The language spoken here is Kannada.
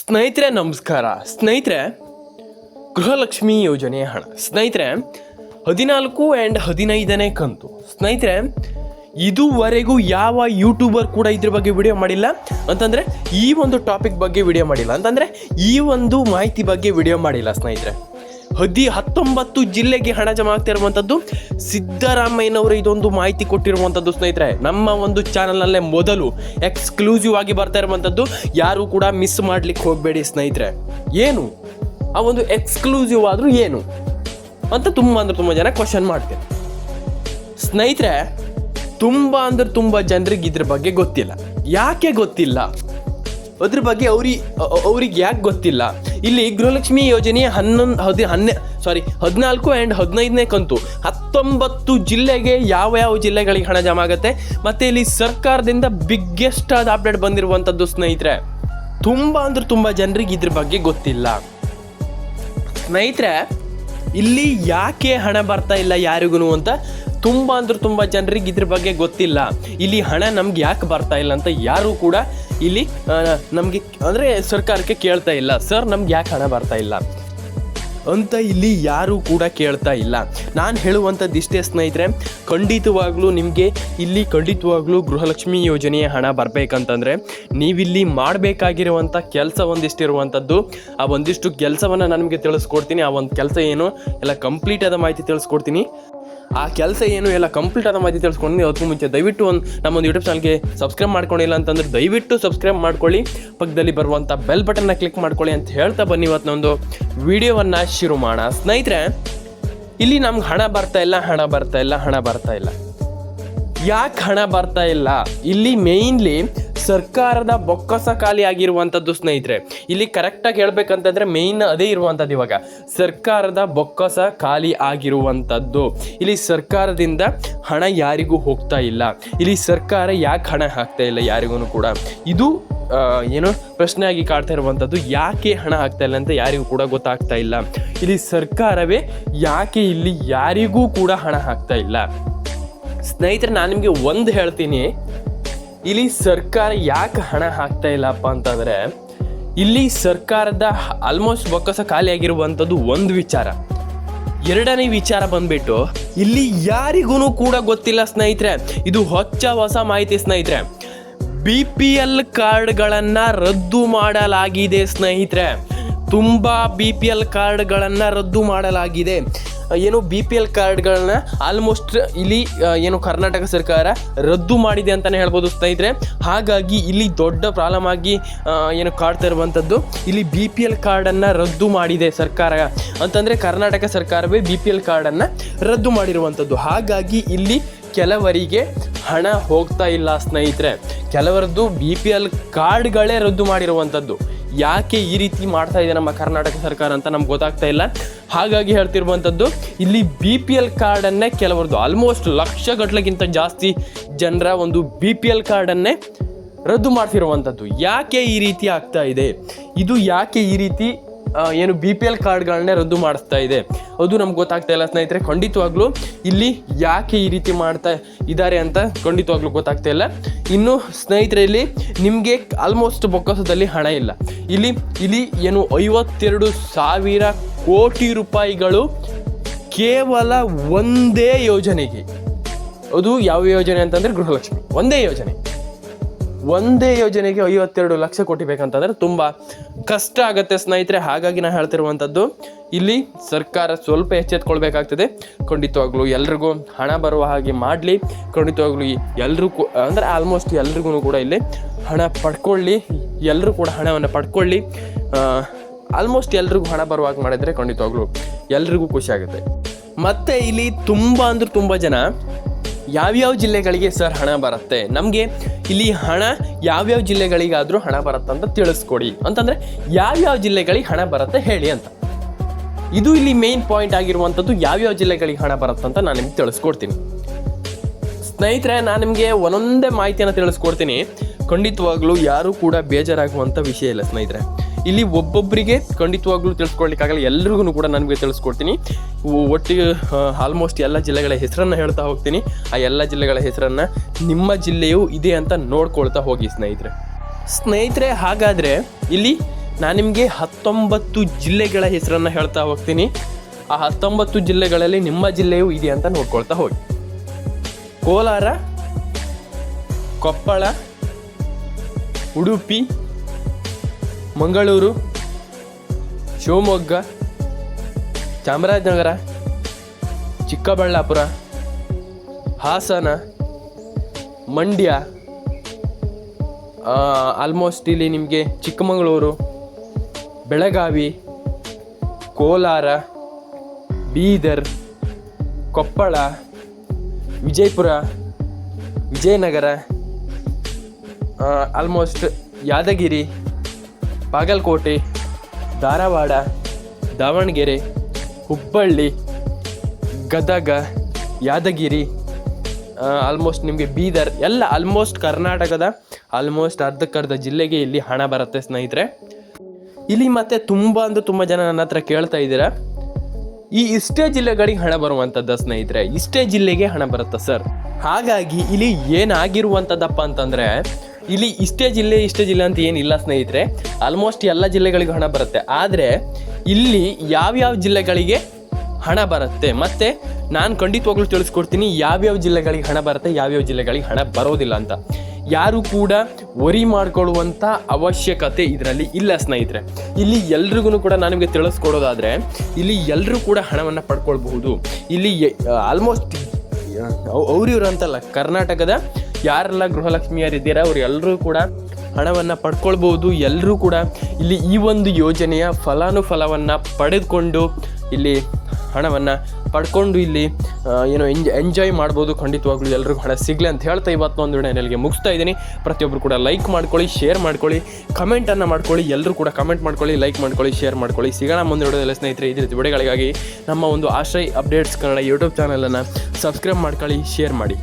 ಸ್ನೇಹಿತರೆ ನಮಸ್ಕಾರ. ಸ್ನೇಹಿತರೆ, ಗೃಹಲಕ್ಷ್ಮಿ ಯೋಜನೆಯ ಹಣ ಸ್ನೇಹಿತರೆ 14 ಆ್ಯಂಡ್ 15ನೇ ಕಂತು. ಸ್ನೇಹಿತರೆ, ಇದುವರೆಗೂ ಯಾವ ಯೂಟ್ಯೂಬರ್ ಕೂಡ ಇದ್ರ ಬಗ್ಗೆ ವಿಡಿಯೋ ಮಾಡಿಲ್ಲ ಅಂತಂದರೆ, ಈ ಒಂದು ಟಾಪಿಕ್ ಬಗ್ಗೆ ವಿಡಿಯೋ ಮಾಡಿಲ್ಲ ಅಂತಂದರೆ, ಈ ಒಂದು ಮಾಹಿತಿ ಬಗ್ಗೆ ವಿಡಿಯೋ ಮಾಡಿಲ್ಲ. ಸ್ನೇಹಿತರೆ, 19 ಜಿಲ್ಲೆಗೆ ಹಣ ಜಮಾ ಆಗ್ತಾ ಇರುವಂಥದ್ದು ಸಿದ್ದರಾಮಯ್ಯನವರು ಇದೊಂದು ಮಾಹಿತಿ ಕೊಟ್ಟಿರುವಂಥದ್ದು. ಸ್ನೇಹಿತರೆ, ನಮ್ಮ ಒಂದು ಚಾನಲ್ನಲ್ಲೇ ಮೊದಲು ಎಕ್ಸ್ಕ್ಲೂಸಿವ್ ಆಗಿ ಬರ್ತಾ ಇರುವಂಥದ್ದು, ಯಾರು ಕೂಡ ಮಿಸ್ ಮಾಡ್ಲಿಕ್ಕೆ ಹೋಗಬೇಡಿ. ಸ್ನೇಹಿತರೆ, ಏನು ಆ ಒಂದು ಎಕ್ಸ್ಕ್ಲೂಸಿವ್ ಆದರೂ ಏನು ಅಂತ ತುಂಬ ಜನ ಕ್ವಶನ್ ಮಾಡ್ತಾರೆ. ಸ್ನೇಹಿತರೆ, ತುಂಬ ಜನರಿಗೆ ಇದ್ರ ಬಗ್ಗೆ ಗೊತ್ತಿಲ್ಲ. ಯಾಕೆ ಗೊತ್ತಿಲ್ಲ? ಅದ್ರ ಬಗ್ಗೆ ಅವ್ರಿಗೆ ಯಾಕೆ ಗೊತ್ತಿಲ್ಲ? ಇಲ್ಲಿ ಗೃಹಲಕ್ಷ್ಮಿ ಯೋಜನೆಯ 14 ಆ್ಯಂಡ್ 15ನೇ ಕಂತು 19 ಜಿಲ್ಲೆಗೆ ಯಾವ ಜಿಲ್ಲೆಗಳಿಗೆ ಹಣ ಜಮಾ ಆಗುತ್ತೆ. ಮತ್ತು ಇಲ್ಲಿ ಸರ್ಕಾರದಿಂದ ಬಿಗ್ಗೆಸ್ಟ್ ಆದ ಅಪ್ಡೇಟ್ ಬಂದಿರುವಂಥದ್ದು. ಸ್ನೇಹಿತರೆ, ತುಂಬ ಜನರಿಗೆ ಇದ್ರ ಬಗ್ಗೆ ಗೊತ್ತಿಲ್ಲ. ಸ್ನೇಹಿತರೆ, ಇಲ್ಲಿ ಯಾಕೆ ಹಣ ಬರ್ತಾ ಇಲ್ಲ ಯಾರಿಗೂ ಅಂತ ತುಂಬ ಜನರಿಗೆ ಇದ್ರ ಬಗ್ಗೆ ಗೊತ್ತಿಲ್ಲ. ಇಲ್ಲಿ ಹಣ ನಮ್ಗೆ ಯಾಕೆ ಬರ್ತಾ ಇಲ್ಲ ಅಂತ ಯಾರೂ ಕೂಡ ಇಲ್ಲಿ ನಮಗೆ ಅಂದರೆ ಸರ್ಕಾರಕ್ಕೆ ಕೇಳ್ತಾ ಇಲ್ಲ. ಸರ್, ನಮ್ಗೆ ಯಾಕೆ ಹಣ ಬರ್ತಾ ಇಲ್ಲ ಅಂತ ಇಲ್ಲಿ ಯಾರೂ ಕೂಡ ಕೇಳ್ತಾ ಇಲ್ಲ. ನಾನು ಹೇಳುವಂಥದ್ದು ಇಷ್ಟೇ ಸ್ನೇಹಿತರೆ, ಖಂಡಿತವಾಗ್ಲೂ ನಿಮಗೆ ಇಲ್ಲಿ ಗೃಹಲಕ್ಷ್ಮಿ ಯೋಜನೆಯ ಹಣ ಬರಬೇಕಂತಂದರೆ ನೀವಿಲ್ಲಿ ಮಾಡಬೇಕಾಗಿರುವಂಥ ಕೆಲಸ ಒಂದಿಷ್ಟಿರುವಂಥದ್ದು. ಆ ಒಂದಿಷ್ಟು ಕೆಲಸವನ್ನು ನಾನು ನಿಮಗೆ ತಿಳಿಸ್ಕೊಡ್ತೀನಿ. ಆ ಒಂದು ಕೆಲಸ ಏನು ಎಲ್ಲ ಕಂಪ್ಲೀಟ್ ಆದ ಮಾಹಿತಿ ತಿಳಿಸ್ಕೊಡ್ತೀನಿ. ಆ ಕೆಲಸ ಏನು ಎಲ್ಲ ಕಂಪ್ಲೀಟ್ ಆದ ಮಾಹಿತಿ ತಿಳಿಸ್ಕೊಂಡು ಅದಕ್ಕೂ ಮುಂಚೆ ದಯವಿಟ್ಟು ನಮ್ಮೊಂದು ಯೂಟ್ಯೂಬ್ ಚಾನಲ್ಗೆ ಸಬ್ಸ್ಕ್ರೈಬ್ ಮಾಡ್ಕೊಂಡಿಲ್ಲ ಅಂತಂದರೆ ದಯವಿಟ್ಟು ಸಬ್ಸ್ಕ್ರೈಬ್ ಮಾಡ್ಕೊಳ್ಳಿ, ಪಕ್ಕದಲ್ಲಿ ಬರುವಂಥ ಬೆಲ್ ಬಟನ್ನ ಕ್ಲಿಕ್ ಮಾಡ್ಕೊಳ್ಳಿ ಅಂತ ಹೇಳ್ತಾ ಬನ್ನಿ ಇವತ್ತೊಂದು ವಿಡಿಯೋವನ್ನು ಶುರು ಮಾಡೋಣ. ಸ್ನೇಹಿತರೆ, ಇಲ್ಲಿ ನಮ್ಗೆ ಹಣ ಬರ್ತಾ ಇಲ್ಲ. ಯಾಕೆ ಹಣ ಬರ್ತಾ ಇಲ್ಲ? ಇಲ್ಲಿ ಮೇಯ್ನ್ಲಿ ಸರ್ಕಾರದ ಬೊಕ್ಕಸ ಖಾಲಿ ಆಗಿರುವಂಥದ್ದು. ಸ್ನೇಹಿತರೆ, ಇಲ್ಲಿ ಕರೆಕ್ಟಾಗಿ ಹೇಳ್ಬೇಕಂತಂದರೆ ಮೇಯ್ನ್ ಅದೇ ಇರುವಂಥದ್ದು. ಇವಾಗ ಸರ್ಕಾರದ ಬೊಕ್ಕಸ ಖಾಲಿ ಆಗಿರುವಂಥದ್ದು. ಇಲ್ಲಿ ಸರ್ಕಾರದಿಂದ ಹಣ ಯಾರಿಗೂ ಹೋಗ್ತಾ ಇಲ್ಲ. ಇಲ್ಲಿ ಸರ್ಕಾರ ಯಾಕೆ ಹಣ ಹಾಕ್ತಾ ಇಲ್ಲ ಯಾರಿಗೂ ಕೂಡ, ಇದು ಏನು ಪ್ರಶ್ನೆ ಆಗಿ ಕಾಡ್ತಾ ಇರುವಂಥದ್ದು. ಯಾಕೆ ಹಣ ಆಗ್ತಾ ಇಲ್ಲ ಅಂತ ಯಾರಿಗೂ ಕೂಡ ಗೊತ್ತಾಗ್ತಾ ಇಲ್ಲ. ಇಲ್ಲಿ ಸರ್ಕಾರವೇ ಯಾಕೆ ಇಲ್ಲಿ ಯಾರಿಗೂ ಕೂಡ ಹಣ ಹಾಕ್ತಾ ಇಲ್ಲ. ಸ್ನೇಹಿತರೆ, ನಾನು ನಿಮಗೆ ಒಂದು ಹೇಳ್ತೀನಿ, ಇಲ್ಲಿ ಸರ್ಕಾರ ಯಾಕೆ ಹಣ ಹಾಕ್ತಾ ಇಲ್ಲಪ್ಪ ಅಂತಂದರೆ, ಇಲ್ಲಿ ಸರ್ಕಾರದ ಆಲ್ಮೋಸ್ಟ್ ಬೊಕ್ಕಸ ಖಾಲಿ ಆಗಿರುವಂಥದ್ದು ಒಂದು ವಿಚಾರ. ಎರಡನೇ ವಿಚಾರ ಬಂದ್ಬಿಟ್ಟು ಇಲ್ಲಿ ಯಾರಿಗೂ ಕೂಡ ಗೊತ್ತಿಲ್ಲ. ಸ್ನೇಹಿತರೆ, ಇದು ಹೊಸ ಮಾಹಿತಿ. ಸ್ನೇಹಿತರೆ, BPL ಕಾರ್ಡ್ಗಳನ್ನು ರದ್ದು ಮಾಡಲಾಗಿದೆ. ಸ್ನೇಹಿತರೆ, ತುಂಬ BPL ಕಾರ್ಡ್ಗಳನ್ನು ರದ್ದು ಮಾಡಲಾಗಿದೆ. ಏನು BPL ಕಾರ್ಡ್ಗಳನ್ನ ಆಲ್ಮೋಸ್ಟ್ ಇಲ್ಲಿ ಏನು ಕರ್ನಾಟಕ ಸರ್ಕಾರ ರದ್ದು ಮಾಡಿದೆ ಅಂತಲೇ ಹೇಳ್ಬೋದು. ಸ್ನೇಹಿತರೆ, ಹಾಗಾಗಿ ಇಲ್ಲಿ ದೊಡ್ಡ ಪ್ರಾಬ್ಲಮ್ ಆಗಿ ಏನು ಕಾಡ್ತಾ ಇರುವಂಥದ್ದು, ಇಲ್ಲಿ BPL ಕಾರ್ಡನ್ನು ರದ್ದು ಮಾಡಿದೆ ಸರ್ಕಾರ ಅಂತಂದರೆ ಕರ್ನಾಟಕ ಸರ್ಕಾರವೇ BPL ಕಾರ್ಡನ್ನು ರದ್ದು ಮಾಡಿರುವಂಥದ್ದು. ಹಾಗಾಗಿ ಇಲ್ಲಿ ಕೆಲವರಿಗೆ ಹಣ ಹೋಗ್ತಾ ಇಲ್ಲ. ಸ್ನೇಹಿತರೆ, ಕೆಲವರದ್ದು BPL ಕಾರ್ಡ್ಗಳೇ ರದ್ದು ಮಾಡಿರುವಂಥದ್ದು. ಯಾಕೆ ಈ ರೀತಿ ಮಾಡ್ತಾ ಇದೆ ನಮ್ಮ ಕರ್ನಾಟಕ ಸರ್ಕಾರ ಅಂತ ನಮ್ಗೆ ಗೊತ್ತಾಗ್ತಾ ಇಲ್ಲ. ಹಾಗಾಗಿ ಹೇಳ್ತಿರುವಂಥದ್ದು, ಇಲ್ಲಿ BPL ಕಾರ್ಡನ್ನೇ ಕೆಲವರದ್ದು ಆಲ್ಮೋಸ್ಟ್ ಲಕ್ಷಗಟ್ಟಲೆಗಿಂತ ಜಾಸ್ತಿ ಜನರ ಒಂದು BPL ಕಾರ್ಡನ್ನೇ ರದ್ದು ಮಾಡ್ತಿರುವಂಥದ್ದು. ಯಾಕೆ ಈ ರೀತಿ ಆಗ್ತಾ ಇದೆ? ಇದು ಯಾಕೆ ಈ ರೀತಿ ಏನು BPL ಕಾರ್ಡ್ಗಳನ್ನೇ ರದ್ದು ಮಾಡಿಸ್ತಾ ಇದೆ ಅದು ನಮ್ಗೆ ಗೊತ್ತಾಗ್ತಾ ಇಲ್ಲ. ಸ್ನೇಹಿತರೆ, ಖಂಡಿತವಾಗ್ಲೂ ಇಲ್ಲಿ ಯಾಕೆ ಈ ರೀತಿ ಮಾಡ್ತಾ ಇದ್ದಾರೆ ಅಂತ ಖಂಡಿತವಾಗ್ಲೂ ಗೊತ್ತಾಗ್ತಾ ಇಲ್ಲ. ಇನ್ನು ಸ್ನೇಹಿತರೆ, ಇಲ್ಲಿ ನಿಮಗೆ ಆಲ್ಮೋಸ್ಟ್ ಬೊಕ್ಕಸದಲ್ಲಿ ಹಣ ಇಲ್ಲ. ಇಲ್ಲಿ ಏನು 52,000 ಕೋಟಿ ರೂಪಾಯಿಗಳು ಕೇವಲ ಒಂದೇ ಯೋಜನೆಗೆ. ಅದು ಯಾವ ಯೋಜನೆ ಅಂತಂದರೆ ಗೃಹಲಕ್ಷ್ಮಿ ಒಂದೇ ಯೋಜನೆಗೆ 52 ಲಕ್ಷ ಕೋಟಿ ಬೇಕಂತಂದರೆ ತುಂಬ ಕಷ್ಟ ಆಗುತ್ತೆ. ಸ್ನೇಹಿತರೆ, ಹಾಗಾಗಿ ನಾನು ಹೇಳ್ತಿರುವಂಥದ್ದು, ಇಲ್ಲಿ ಸರ್ಕಾರ ಸ್ವಲ್ಪ ಎಚ್ಚೆತ್ಕೊಳ್ಬೇಕಾಗ್ತದೆ. ಖಂಡಿತವಾಗ್ಲೂ ಎಲ್ರಿಗೂ ಹಣ ಬರುವ ಹಾಗೆ ಮಾಡಲಿ. ಖಂಡಿತವಾಗ್ಲೂ ಎಲ್ಲರೂ ಅಂದರೆ ಆಲ್ಮೋಸ್ಟ್ ಎಲ್ರಿಗೂ ಕೂಡ ಇಲ್ಲಿ ಹಣ ಪಡ್ಕೊಳ್ಳಿ. ಎಲ್ಲರೂ ಕೂಡ ಹಣವನ್ನು ಪಡ್ಕೊಳ್ಳಿ. ಆಲ್ಮೋಸ್ಟ್ ಎಲ್ರಿಗೂ ಹಣ ಬರುವಾಗ ಮಾಡಿದರೆ ಖಂಡಿತವಾಗ್ಲೂ ಎಲ್ರಿಗೂ ಖುಷಿ ಆಗುತ್ತೆ. ಮತ್ತು ಇಲ್ಲಿ ತುಂಬ ಜನ ಯಾವ್ಯಾವ ಜಿಲ್ಲೆಗಳಿಗೆ ಸರ್ ಹಣ ಬರುತ್ತೆ, ನಮಗೆ ಇಲ್ಲಿ ಹಣ ಯಾವ್ಯಾವ ಜಿಲ್ಲೆಗಳಿಗಾದರೂ ಹಣ ಬರುತ್ತೆ ಅಂತ ತಿಳಿಸ್ಕೊಡಿ ಅಂತಂದರೆ ಯಾವ್ಯಾವ ಜಿಲ್ಲೆಗಳಿಗೆ ಹಣ ಬರುತ್ತೆ ಹೇಳಿ ಅಂತ. ಇದು ಇಲ್ಲಿ ಮೇನ್ ಪಾಯಿಂಟ್ ಆಗಿರುವಂಥದ್ದು. ಯಾವ್ಯಾವ ಜಿಲ್ಲೆಗಳಿಗೆ ಹಣ ಬರುತ್ತೆ ಅಂತ ನಾನು ನಿಮ್ಗೆ ತಿಳಿಸ್ಕೊಡ್ತೀನಿ. ಸ್ನೇಹಿತರೆ, ನಾನು ನಿಮಗೆ ಒಂದೊಂದೇ ಮಾಹಿತಿಯನ್ನು ತಿಳಿಸ್ಕೊಡ್ತೀನಿ. ಖಂಡಿತವಾಗ್ಲೂ ಯಾರೂ ಕೂಡ ಬೇಜಾರಾಗುವಂಥ ವಿಷಯ ಇಲ್ಲ. ಸ್ನೇಹಿತರೆ, ಇಲ್ಲಿ ಒಬ್ಬೊಬ್ಬರಿಗೆ ಖಂಡಿತವಾಗ್ಲೂ ತಿಳಿಸ್ಕೊಡ್ಲಿಕ್ಕಾಗಲ್ಲ. ಎಲ್ರಿಗೂ ಕೂಡ ನನಗೆ ತಿಳಿಸ್ಕೊಡ್ತೀನಿ. ಒಟ್ಟಿಗೆ ಆಲ್ಮೋಸ್ಟ್ ಎಲ್ಲ ಜಿಲ್ಲೆಗಳ ಹೆಸರನ್ನು ಹೇಳ್ತಾ ಹೋಗ್ತೀನಿ. ಆ ಎಲ್ಲ ಜಿಲ್ಲೆಗಳ ಹೆಸರನ್ನು ನಿಮ್ಮ ಜಿಲ್ಲೆಯು ಇದೆ ಅಂತ ನೋಡ್ಕೊಳ್ತಾ ಹೋಗಿ ಸ್ನೇಹಿತರೆ. ಹಾಗಾದರೆ ಇಲ್ಲಿ ನಾನು ನಿಮಗೆ 19 ಜಿಲ್ಲೆಗಳ ಹೆಸರನ್ನು ಹೇಳ್ತಾ ಹೋಗ್ತೀನಿ. ಆ 19 ಜಿಲ್ಲೆಗಳಲ್ಲಿ ನಿಮ್ಮ ಜಿಲ್ಲೆಯೂ ಇದೆ ಅಂತ ನೋಡ್ಕೊಳ್ತಾ ಹೋಗಿ. ಕೋಲಾರ, ಕೊಪ್ಪಳ, ಉಡುಪಿ, ಮಂಗಳೂರು, ಶಿವಮೊಗ್ಗ, ಚಾಮರಾಜನಗರ, ಚಿಕ್ಕಬಳ್ಳಾಪುರ, ಹಾಸನ, ಮಂಡ್ಯ, ಆಲ್ಮೋಸ್ಟ್ ಇಲ್ಲಿ ನಿಮಗೆ ಚಿಕ್ಕಮಗಳೂರು, ಬೆಳಗಾವಿ, ಕೋಲಾರ, ಬೀದರ್, ಕೊಪ್ಪಳ, ವಿಜಯಪುರ, ವಿಜಯನಗರ, ಆಲ್ಮೋಸ್ಟ್ ಯಾದಗಿರಿ, ಬಾಗಲಕೋಟೆ, ಧಾರವಾಡ, ದಾವಣಗೆರೆ, ಹುಬ್ಬಳ್ಳಿ, ಗದಗ, ಯಾದಗಿರಿ, ಆಲ್ಮೋಸ್ಟ್ ನಿಮಗೆ ಬೀದರ್ ಎಲ್ಲ ಆಲ್ಮೋಸ್ಟ್ ಕರ್ನಾಟಕದ ಆಲ್ಮೋಸ್ಟ್ ಅರ್ಧಕ್ಕರ್ಧ ಜಿಲ್ಲೆಗೆ ಇಲ್ಲಿ ಹಣ ಬರುತ್ತೆ ಸ್ನೇಹಿತರೆ. ಇಲ್ಲಿ ಮತ್ತೆ ತುಂಬ ಜನ ನನ್ನ ಹತ್ರ ಕೇಳ್ತಾ ಇದ್ದೀರಾ, ಇಷ್ಟೇ ಜಿಲ್ಲೆಗಳಿಗೆ ಹಣ ಬರುವಂಥದ್ದು ಸ್ನೇಹಿತರೆ, ಇಷ್ಟೇ ಜಿಲ್ಲೆಗೆ ಹಣ ಬರುತ್ತೆ ಸರ್. ಹಾಗಾಗಿ ಇಲ್ಲಿ ಏನಾಗಿರುವಂಥದ್ದಪ್ಪ ಅಂತಂದರೆ, ಇಲ್ಲಿ ಇಷ್ಟೇ ಜಿಲ್ಲೆ ಅಂತ ಏನಿಲ್ಲ ಸ್ನೇಹಿತರೆ, ಆಲ್ಮೋಸ್ಟ್ ಎಲ್ಲ ಜಿಲ್ಲೆಗಳಿಗೂ ಹಣ ಬರುತ್ತೆ. ಆದರೆ ಇಲ್ಲಿ ಯಾವ್ಯಾವ ಜಿಲ್ಲೆಗಳಿಗೆ ಹಣ ಬರುತ್ತೆ ಮತ್ತು ನಾನು ಖಂಡಿತವಾಗ್ಲೂ ತಿಳಿಸ್ಕೊಡ್ತೀನಿ ಯಾವ್ಯಾವ ಜಿಲ್ಲೆಗಳಿಗೆ ಹಣ ಬರುತ್ತೆ, ಯಾವ್ಯಾವ ಜಿಲ್ಲೆಗಳಿಗೆ ಹಣ ಬರೋದಿಲ್ಲ ಅಂತ. ಯಾರು ಕೂಡ ವರಿ ಮಾಡ್ಕೊಳ್ಳುವಂಥ ಅವಶ್ಯಕತೆ ಇದರಲ್ಲಿ ಇಲ್ಲ ಸ್ನೇಹಿತರೆ. ಇಲ್ಲಿ ಎಲ್ರಿಗೂ ಕೂಡ ನಾನು ನಿಮಗೆ ತಿಳಿಸ್ಕೊಡೋದಾದರೆ, ಇಲ್ಲಿ ಎಲ್ಲರೂ ಕೂಡ ಹಣವನ್ನು ಪಡ್ಕೊಳ್ಬಹುದು. ಇಲ್ಲಿ ಆಲ್ಮೋಸ್ಟ್ ಅವ್ರಿವ್ರು ಅಂತಲ್ಲ, ಕರ್ನಾಟಕದ ಯಾರೆಲ್ಲ ಗೃಹಲಕ್ಷ್ಮಿಯರಿದ್ದೀರಾ ಅವ್ರು ಎಲ್ಲರೂ ಕೂಡ ಹಣವನ್ನು ಪಡ್ಕೊಳ್ಬೋದು. ಎಲ್ಲರೂ ಕೂಡ ಇಲ್ಲಿ ಈ ಒಂದು ಯೋಜನೆಯ ಫಲಾನುಫಲವನ್ನು ಪಡೆದುಕೊಂಡು ಇಲ್ಲಿ ಹಣವನ್ನು ಪಡ್ಕೊಂಡು ಇಲ್ಲಿ ಎಂಜಾಯ್ ಮಾಡ್ಬೋದು. ಖಂಡಿತವಾಗ್ಲೂ ಎಲ್ರಿಗೂ ಹಣ ಸಿಗಲಿ ಅಂತ ಹೇಳ್ತಾ ಇವತ್ತೊಂದು ವಿಡಿಯೋ ನನಗೆ ಮುಗಿಸ್ತಾ ಇದ್ದೀನಿ. ಪ್ರತಿಯೊಬ್ಬರು ಕೂಡ ಲೈಕ್ ಮಾಡ್ಕೊಳ್ಳಿ, ಶೇರ್ ಮಾಡ್ಕೊಳ್ಳಿ, ಕಮೆಂಟನ್ನು ಮಾಡ್ಕೊಳ್ಳಿ. ಎಲ್ಲರೂ ಕೂಡ ಕಮೆಂಟ್ ಮಾಡ್ಕೊಳ್ಳಿ, ಲೈಕ್ ಮಾಡ್ಕೊಳ್ಳಿ, ಶೇರ್ ಮಾಡ್ಕೊಳ್ಳಿ. ಸಿಗೋಣ ಮುಂದೆ ವಿಡಿಯೋದಲ್ಲಿ ಸ್ನೇಹಿತರೆ. ಇದೇ ರೀತಿ ವಿಡಿಯೋಗಳಿಗಾಗಿ ನಮ್ಮ ಒಂದು ಆಶ್ರಯ್ ಅಪ್ಡೇಟ್ಸ್ ಕನ್ನಡ ಯೂಟ್ಯೂಬ್ ಚಾನಲನ್ನು ಸಬ್ಸ್ಕ್ರೈಬ್ ಮಾಡ್ಕೊಳ್ಳಿ, ಶೇರ್ ಮಾಡಿ.